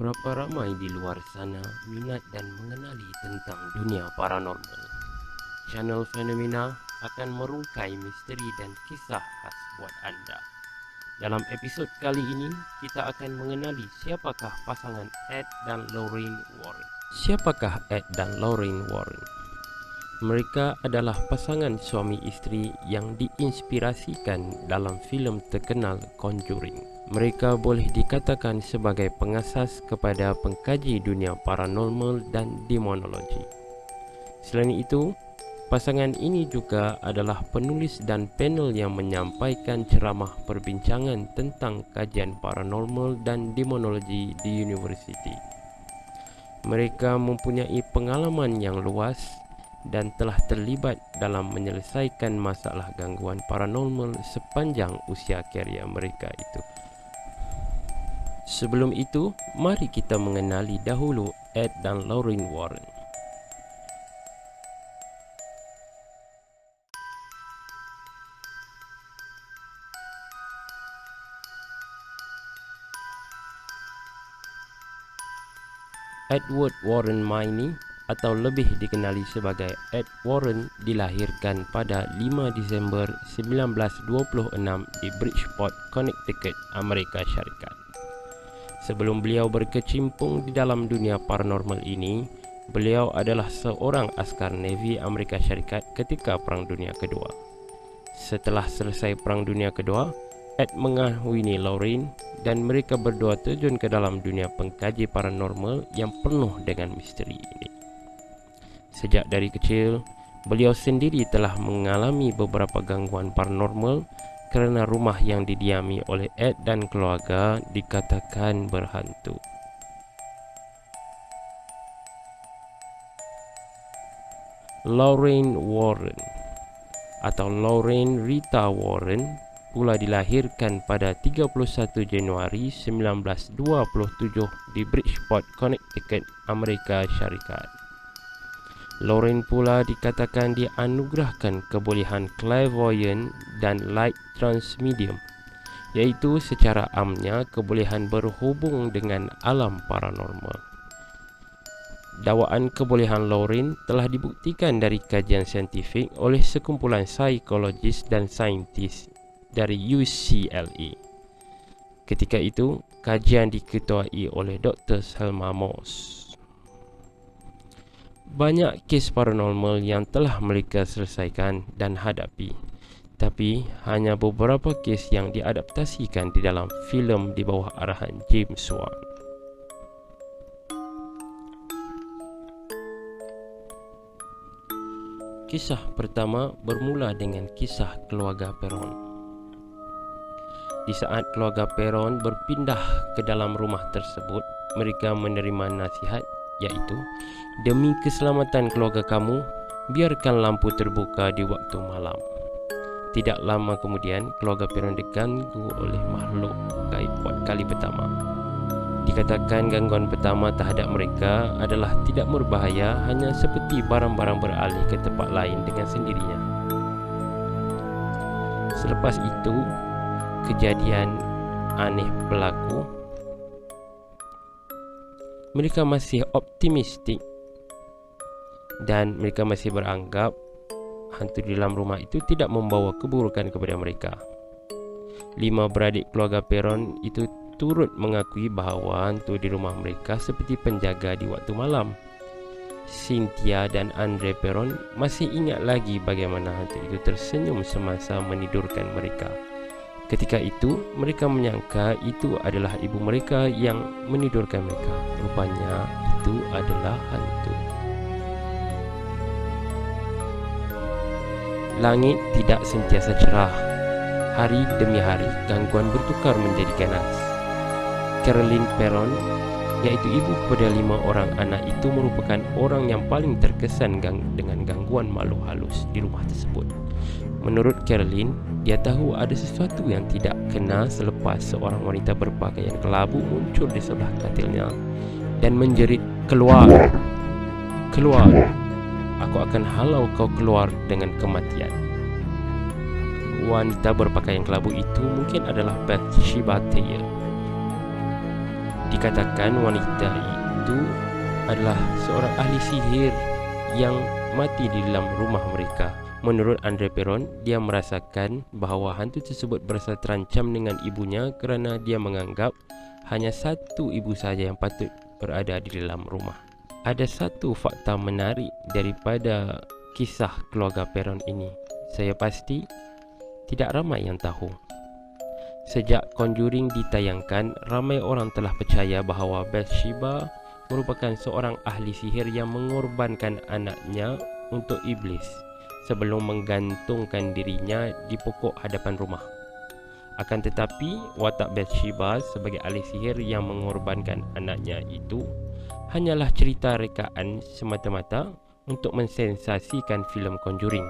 Seberapa ramai di luar sana minat dan mengenali tentang dunia paranormal? Channel Fenomena akan merungkai misteri dan kisah khas buat anda. Dalam episod kali ini, kita akan mengenali siapakah pasangan Ed dan Lorraine Warren. Siapakah Ed dan Lorraine Warren? Mereka adalah pasangan suami isteri yang diinspirasikan dalam filem terkenal Conjuring. Mereka boleh dikatakan sebagai pengasas kepada pengkaji dunia paranormal dan demonologi. Selain itu, pasangan ini juga adalah penulis dan panel yang menyampaikan ceramah perbincangan tentang kajian paranormal dan demonologi di universiti. Mereka mempunyai pengalaman yang luas dan telah terlibat dalam menyelesaikan masalah gangguan paranormal sepanjang usia karier mereka itu. Sebelum itu, mari kita mengenali dahulu Ed dan Lorraine Warren. Edward Warren Mainey atau lebih dikenali sebagai Ed Warren dilahirkan pada 5 Disember 1926 di Bridgeport, Connecticut, Amerika Syarikat. Sebelum beliau berkecimpung di dalam dunia paranormal ini, beliau adalah seorang askar Navy Amerika Syarikat ketika Perang Dunia Kedua. Setelah selesai Perang Dunia Kedua, Ed mengahwini Lorraine dan mereka berdua terjun ke dalam dunia pengkaji paranormal yang penuh dengan misteri ini. Sejak dari kecil, beliau sendiri telah mengalami beberapa gangguan paranormal kerana rumah yang didiami oleh Ed dan keluarga dikatakan berhantu. Lorraine Warren atau Lorraine Rita Warren pula dilahirkan pada 31 Januari 1927 di Bridgeport, Connecticut, Amerika Syarikat. Lorraine pula dikatakan dianugerahkan kebolehan clairvoyant dan light transmedium, iaitu secara amnya kebolehan berhubung dengan alam paranormal. Dakwaan kebolehan Lorraine telah dibuktikan dari kajian saintifik oleh sekumpulan psikologis dan saintis dari UCLA. Ketika itu, kajian diketuai oleh Dr. Selma Moss. Banyak kes paranormal yang telah mereka selesaikan dan hadapi, tapi hanya beberapa kes yang diadaptasikan di dalam filem di bawah arahan James Wan. Kisah pertama bermula dengan kisah keluarga Perron. Di saat keluarga Perron berpindah ke dalam rumah tersebut, mereka menerima nasihat, iaitu, demi keselamatan keluarga kamu, biarkan lampu terbuka di waktu malam. Tidak lama kemudian, keluarga Perron diganggu oleh makhluk gaib buat kali pertama. Dikatakan gangguan pertama terhadap mereka adalah tidak berbahaya, hanya seperti barang-barang beralih ke tempat lain dengan sendirinya. Selepas itu, kejadian aneh berlaku. Mereka masih optimistik dan mereka masih beranggap hantu di dalam rumah itu tidak membawa keburukan kepada mereka. 5 beradik keluarga Perron itu turut mengakui bahawa hantu di rumah mereka seperti penjaga di waktu malam. Cynthia dan Andre Perron masih ingat lagi bagaimana hantu itu tersenyum semasa menidurkan mereka. Ketika itu, mereka menyangka itu adalah ibu mereka yang menidurkan mereka. Rupanya itu adalah hantu. Langit tidak sentiasa cerah. Hari demi hari, gangguan bertukar menjadi ganas. Caroline Perron, iaitu ibu kepada 5 orang anak itu, merupakan orang yang paling terkesan dengan gangguan makhluk halus di rumah tersebut. Menurut Caroline, dia tahu ada sesuatu yang tidak kena selepas seorang wanita berpakaian kelabu muncul di sebelah katilnya dan menjerit, "Keluar! Keluar! Aku akan halau kau keluar dengan kematian." Wanita berpakaian kelabu itu mungkin adalah Bathsheba Thayer. Dikatakan wanita itu adalah seorang ahli sihir yang mati di dalam rumah mereka. Menurut Andre Peron, dia merasakan bahawa hantu tersebut berasa terancam dengan ibunya kerana dia menganggap hanya satu ibu saja yang patut berada di dalam rumah. Ada satu fakta menarik daripada kisah keluarga Peron ini. Saya pasti tidak ramai yang tahu. Sejak Conjuring ditayangkan, ramai orang telah percaya bahawa Bathsheba merupakan seorang ahli sihir yang mengorbankan anaknya untuk iblis sebelum menggantungkan dirinya di pokok hadapan rumah. Akan tetapi, watak Bathsheba sebagai ahli sihir yang mengorbankan anaknya itu hanyalah cerita rekaan semata-mata untuk mensensasikan filem Conjuring.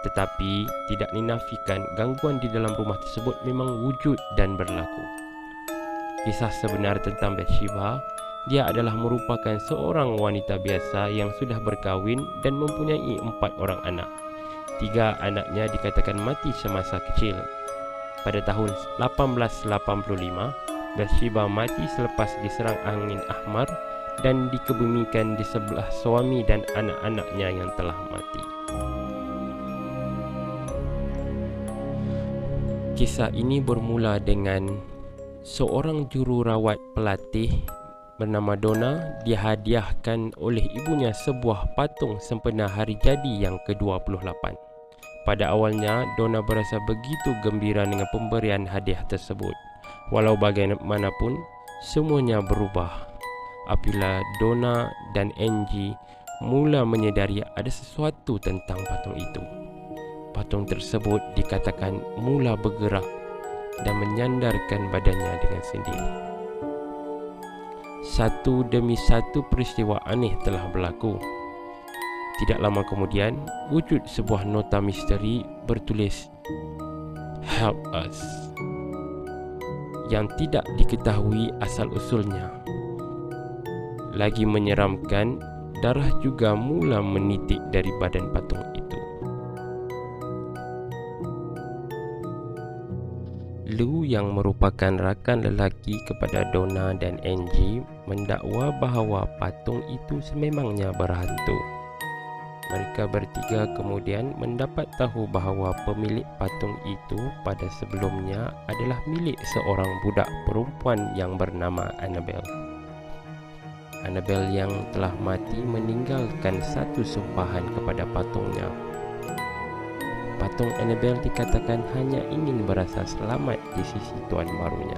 Tetapi tidak dinafikan gangguan di dalam rumah tersebut memang wujud dan berlaku. Kisah sebenar tentang Bathsheba, dia adalah merupakan seorang wanita biasa yang sudah berkahwin dan mempunyai 4 orang anak. 3 anaknya dikatakan mati semasa kecil. Pada tahun 1885, Bathsheba mati selepas diserang angin ahmar dan dikebumikan di sebelah suami dan anak-anaknya yang telah mati. Kisah ini bermula dengan seorang jururawat pelatih bernama Donna dihadiahkan oleh ibunya sebuah patung sempena hari jadi yang ke-28. Pada awalnya, Donna berasa begitu gembira dengan pemberian hadiah tersebut. Walau bagaimanapun, semuanya berubah apabila Donna dan Angie mula menyedari ada sesuatu tentang patung itu. Patung tersebut dikatakan mula bergerak dan menyandarkan badannya dengan sendiri. Satu demi satu peristiwa aneh telah berlaku. Tidak lama kemudian, wujud sebuah nota misteri bertulis "Help us" yang tidak diketahui asal-usulnya. Lagi menyeramkan, darah juga mula menitik dari badan patung itu. Lou yang merupakan rakan lelaki kepada Donna dan Angie mendakwa bahawa patung itu sememangnya berhantu. Mereka bertiga kemudian mendapat tahu bahawa pemilik patung itu pada sebelumnya adalah milik seorang budak perempuan yang bernama Annabelle. Annabelle yang telah mati meninggalkan satu sumpahan kepada patungnya. Patung Annabelle dikatakan hanya ingin berasa selamat di sisi tuan barunya.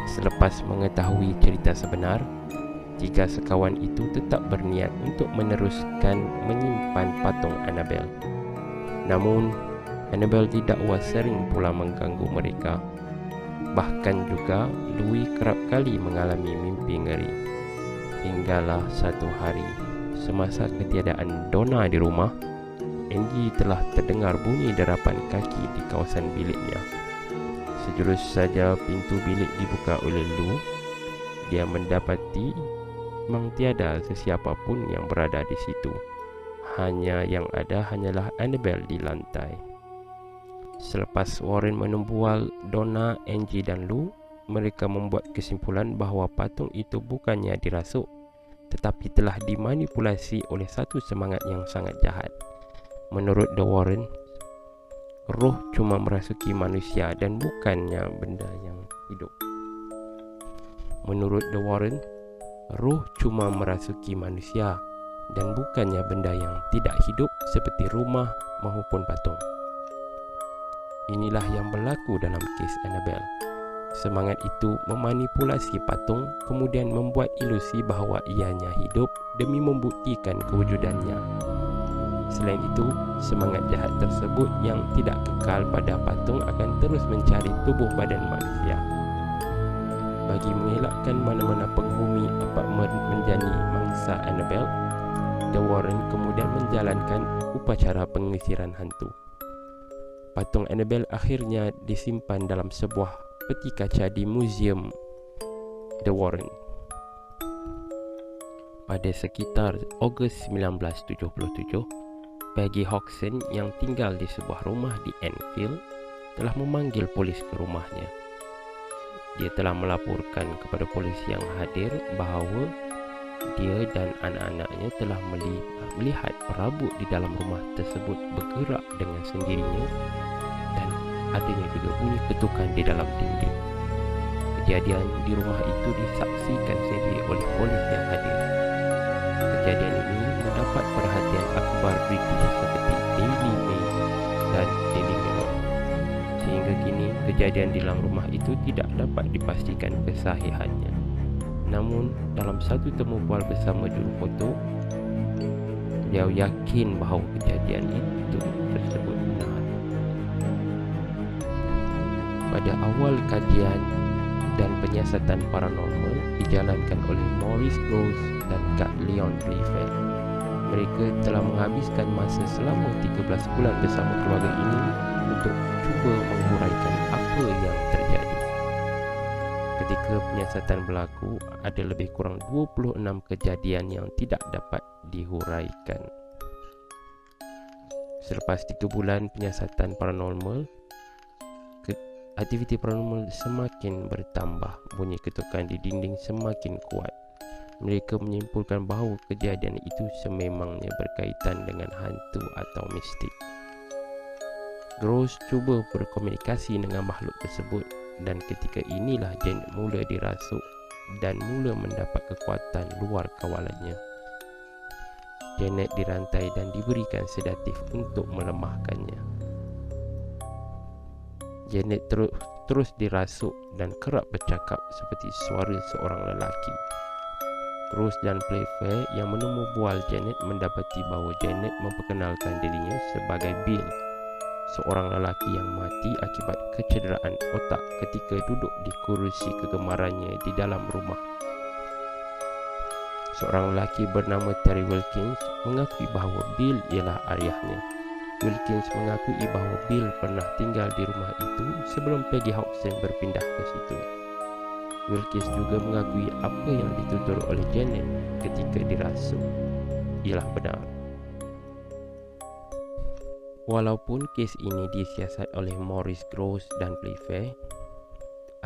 Selepas mengetahui cerita sebenar, 3 sekawan itu tetap berniat untuk meneruskan menyimpan patung Annabelle. Namun, Annabelle didakwa sering pula mengganggu mereka. Bahkan juga, Louis kerap kali mengalami mimpi ngeri. Hinggalah satu hari, semasa ketiadaan Donna di rumah, Angie telah terdengar bunyi derapan kaki di kawasan biliknya. Sejurus saja pintu bilik dibuka oleh Lou, dia mendapati memang tiada sesiapa pun yang berada di situ. Yang ada hanyalah Annabelle di lantai. Selepas Warren menembual Donna, Angie dan Lou, mereka membuat kesimpulan bahawa patung itu bukannya dirasuk, tetapi telah dimanipulasi oleh satu semangat yang sangat jahat. Menurut The Warren, roh cuma merasuki manusia dan bukannya benda yang hidup. Menurut The Warren, roh cuma merasuki manusia dan bukannya benda yang tidak hidup seperti rumah maupun patung. Inilah yang berlaku dalam kes Annabelle. Semangat itu memanipulasi patung, kemudian membuat ilusi bahawa ianya hidup demi membuktikan kewujudannya. Selain itu, semangat jahat tersebut yang tidak kekal pada patung akan terus mencari tubuh badan manusia. Bagi mengelakkan mana-mana penghuni apartmen menjadi mangsa Annabelle, The Warren kemudian menjalankan upacara pengisiran hantu. Patung Annabelle akhirnya disimpan dalam sebuah peti kaca di Museum The Warren. Pada sekitar Ogos 1977, Peggy Hodgson yang tinggal di sebuah rumah di Enfield telah memanggil polis ke rumahnya. Dia telah melaporkan kepada polis yang hadir bahawa dia dan anak-anaknya telah melihat perabot di dalam rumah tersebut bergerak dengan sendirinya dan adanya juga bunyi ketukan di dalam dinding. Kejadian di rumah itu disaksikan sendiri oleh polis yang hadir. Kejadian ini mendapat perhatian akhbar British seperti Daily Mail dan Daily Mirror. Sehingga kini kejadian di dalam rumah itu tidak dapat dipastikan kesahihannya. Namun dalam satu temu bual bersama jurufoto, beliau yakin bahawa kejadian itu tersebut benar. Pada awal kajian dan penyiasatan paranormal dijalankan oleh Maurice Grosse dan Kak Leon Playfair, mereka telah menghabiskan masa selama 13 bulan bersama keluarga ini untuk cuba menguraikan apa yang terjadi. Ketika penyiasatan berlaku, ada lebih kurang 26 kejadian yang tidak dapat dihuraikan. Selepas 3 bulan penyiasatan paranormal, aktiviti paranormal semakin bertambah. Bunyi ketukan di dinding semakin kuat. Mereka menyimpulkan bahawa kejadian itu sememangnya berkaitan dengan hantu atau mistik. Grosse cuba berkomunikasi dengan makhluk tersebut, dan ketika inilah Janet mula dirasuk dan mula mendapat kekuatan luar kawalannya. Janet dirantai dan diberikan sedatif untuk melemahkannya. Janet terus dirasuk dan kerap bercakap seperti suara seorang lelaki. Grosse dan Playfair yang menemu bual Janet mendapati bahawa Janet memperkenalkan dirinya sebagai Bill, seorang lelaki yang mati akibat kecederaan otak ketika duduk di kerusi kegemarannya di dalam rumah. Seorang lelaki bernama Terry Wilkins mengakui bahawa Bill ialah ayahnya. Wilkins mengakui bahawa Bill pernah tinggal di rumah itu sebelum Peggy Hodgson berpindah ke situ. Wilkins juga mengakui apa yang ditutur oleh Janet ketika dirasuk ialah benar. Walaupun kes ini disiasat oleh Maurice Grosse dan Playfair,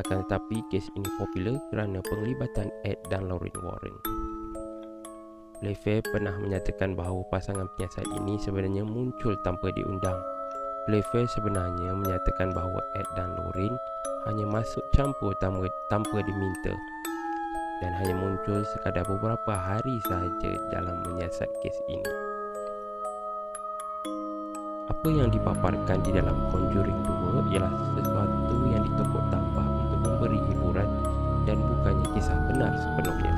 akan tetapi kes ini popular kerana penglibatan Ed dan Lorraine Warren. Playfair pernah menyatakan bahawa pasangan penyiasat ini sebenarnya muncul tanpa diundang. Playfair sebenarnya menyatakan bahawa Ed dan Lorraine hanya masuk campur tanpa diminta dan hanya muncul sekadar beberapa hari sahaja dalam menyiasat kes ini. Apa yang dipaparkan di dalam Conjuring 2 ialah sesuatu yang ditokok tambah untuk memberi hiburan dan bukannya kisah benar sepenuhnya.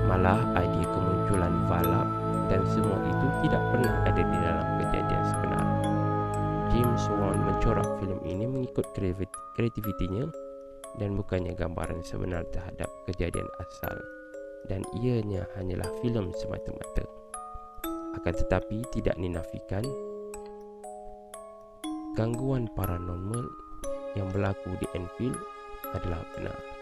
Malah idea kemunculan Valak dan semua itu tidak pernah ada di dalam kejadian sebenar. James Wan mencorak filem ini mengikut kreativitinya dan bukannya gambaran sebenar terhadap kejadian asal, dan ianya hanyalah filem semata-mata. Akan tetapi tidak dinafikan gangguan paranormal yang berlaku di Enfield adalah benar.